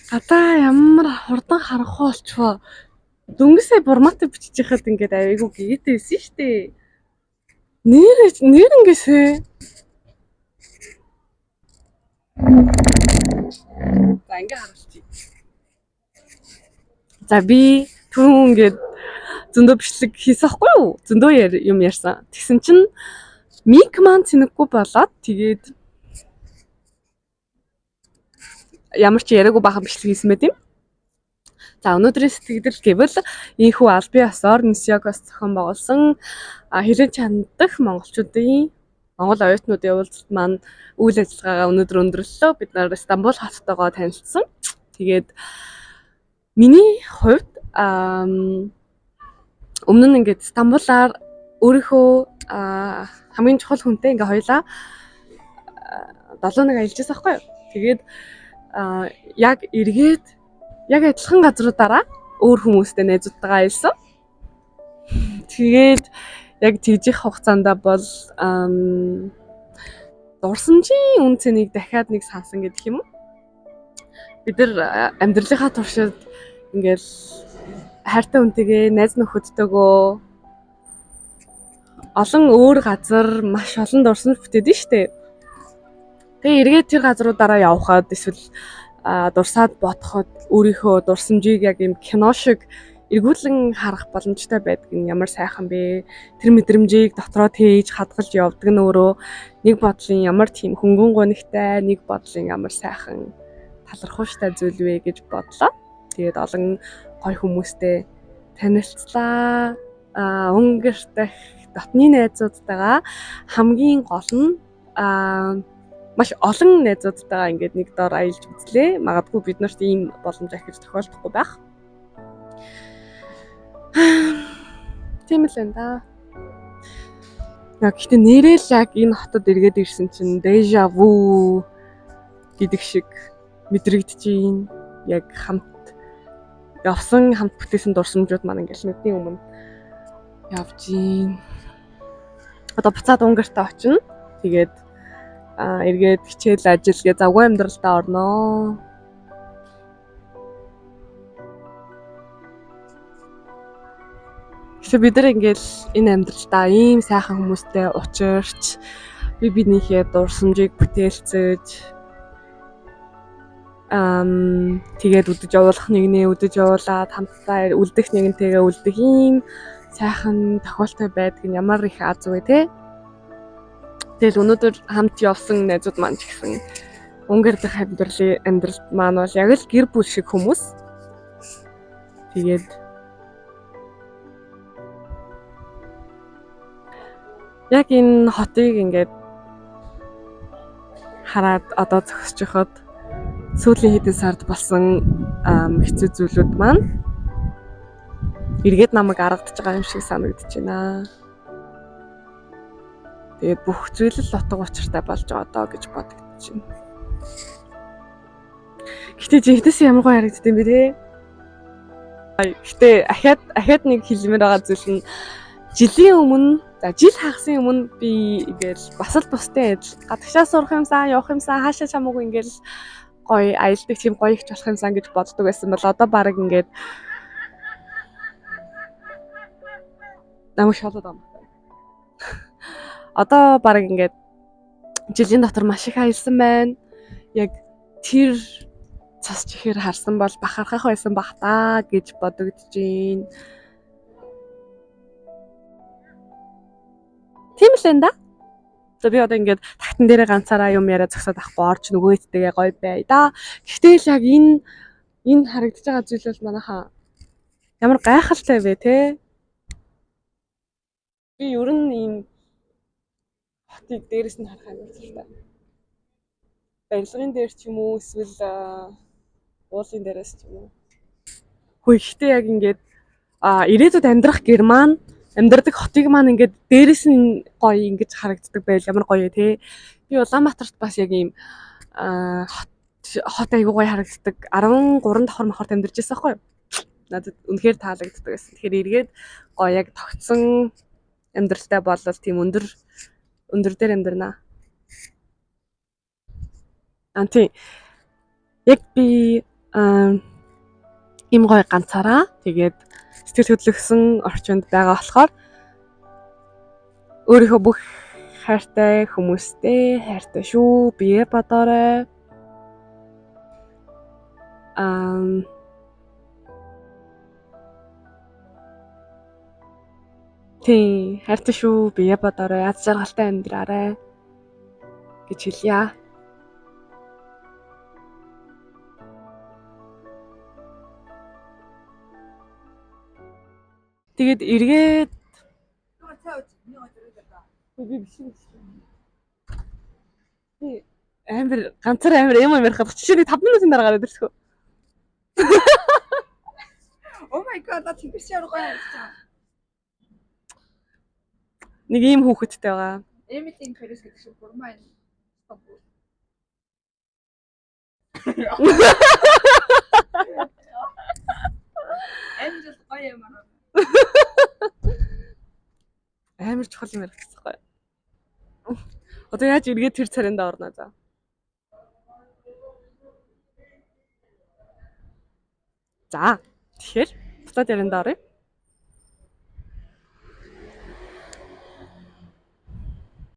Гадаа ямар хурдан харах болчихвоо. Дөнгөсөө форматыг бичиж яхад ингээд айгүй гээдээсэн шүү дээ. Нэр ингээсээ. За ингээ харуулчих. За би түрүүн ингээд зөндөө бичлэг хийсэн байхгүй юу? Зөндөө юм ярьсан. Тэгсэн чинь мик маань цэнэггүй болоод тэгээд ямар ч яриаггүй бахан бичлэг хийсэн байт юм. За өнөөдрийн сэтгэгдэл гэвэл ийхүү албан ёсоор Нисьякос зохион байгуулсан хэрэг чандах монголчуудын Монгол оюутнуудын уулзалт маань үйл ажиллагаагаа өнөөдөр өндөрлөлөө. Бид нар Стамбул хоттойгоо танилцсан. Тэгээд миний хувьд өмнө нь ингээд Стамбулаар өөрийнхөө хамгийн чухал хүнтэй ингээ хоёлаа 7 аялж байсан байхгүй юу. Тэгээд яг эргээд яг адилхан газруудаараа өөр хүмүүстэй найзуудтайгаа аялсан. Тэгээд яг тэгжих хугацаанд бол дурсамжийн үн цэнийг дахиад нэг сансан гэдэг юм уу. Бид нар амьдралынхаа туршид ингээл хайртай хүнтэйгээ найз нөхөдтэйгөө олон өөр газар маш олон дурсамж бүтээдэн штэ. Тэгээ эргээд тэр газруудаараа явхад эсвэл дурсаад бодоход өөрийнхөө дурсамжийг яг юм кино шиг эргүүлэн харах боломжтой байдаг нь ямар сайхан бэ. Тэр мэдрэмжийг дотроо тээж хадгалж явдаг нь өөрөө нэг бодлын ямар тийм хөнгөн гонигтай, нэг бодлын ямар сайхан талархууштай зүйл вэ гэж бодлоо. Тэгээд олон гой хүмүүстэй танилцлаа. Өнгөрт дотны найзуудтайгаа хамгийн гол нь маш олон найзуудтайгаа ингээд нэг доор аялж үзлээ. Магадгүй бид нарт ийм боломж ахиж тохиолдохгүй байх. Тийм л энэ да. Гэхдээ нэрэл яг энэ хотод эргээд ирсэн чинь déjà vu гэдэг шиг мэдрэгдэж яг хамт бүтээсэн дурсамжууд маань ингээл нүдний өмнө явж гин. Одоо буцаад Унгарт очино. Тэгээд эргээд хичээл ажил гээ завгүй амьдралдаа орноо. Гэхдээ бид нар ингээл энэ амьдралдаа ийм сайхан хүмүүстэй учирч бинийхээ дурсамжийг бүтээлцэж тэгээд үдэж явуулах нэгнээ үдэж явуулаад хамтдаа үлдэх нэгнтэйгээ үлдэх ийм сайхан тохиолдол байдаг нь ямар их аз вэ те. Тэгэл өнөөдөр хамт явсан найзууд маань ч гэсэн Унгар дахь амьдралд маань бол яг л гэр бүл шиг хүмүүс. Тэгээд яг энэ хотыг ингээд хараад одоо зогсож байхад сүүлийн хэдэн сард болсон хэцүү зүйлүүд маань эргээд намайг аргадж байгаа юм шиг санагдаж байна. Тэгээд бүх зүйл л утга учиртай болж байгаа доо гэж бодогдож байна. Гэтэ жинхэнэс ямар гоё харагддаг юм бэ те. Гэтэ ахаад нэг хэлмээр байгаа зүйл нь жилийн өмнө жил хагасан өмнө би ингээл бас л бустай адил гадагшаа сурах юмсан, явах юмсан, хаашаа чамаагүй ингээл гоё аялдаг тийм гоё ихч болох юмсан гэж боддог байсан бол одоо баг ингээд намайг шалаад байгаа юм. Одоо баг ингээд жилийн дотор маш их аялсан байна. Яг тэр цас чихэр харсан бол бахархах байсан бах таа гэж бодогдож байна. Тийм л энэ да. За би одоо ингээд тагтан дээрээ ганцаараа юм яриа зогсоод авахгүй орж нөгөө хэдтэйгээ гоё бай да. Гэхдээ л яг энэ харагдаж байгаа зүйл бол манайхаа ямар гайхалтай вэ те. Би ер нь ийм хотыг дээрээс нь харах амар зэрэгтэй. Барилгын дээр ч юм уу эсвэл уулын дээрээс ч юм уу. Хөөе гэхдээ яг ингээд ирээдүйд амьдрах гэр маань амьдардаг хотыг маань ингээд дээрээс нь гоё ингэж харагддаг байл ямар гоё те. Би Улаанбаатарт бас яг ийм хот айгуу гоё харагддаг 13 давхар махарт амьдарч байсан байхгүй юу? Надад үнэхээр таалагддаг байсан. Тэгэхээр эргээд гоё яг тогтсон амьдралтай болол тийм өндөр дээр амьдрнаа. Тийм. Яг би Им гоё ганцаараа тэгээд сэтгэл хөдлөсөн орчинд байгаа болохоор өөрийнхөө бүх хайртай хүмүүстэй хайртай шүү. Бие бодоорой. Тий, хайртай шүү. Бие бодоорой. Аз жаргалтай амьдраарай гэж хэлье. Тэгээд эргээд амар ганцаар амар юм ярих гэдэг чинь 5 минутын дараа гараад ирсгөө. Oh my god, dat is super гоё. Нэг ийм хүүхэдтэй байгаа. Everything Paris гэдэг шиг бурмаа энэ. Амжилт гоё юм аа. Амар чухал юм ярих гэсэн гоё. Одоо яаж эргээд тэр царинда орно за. За тэгэхээр бусдад ярианда оръё.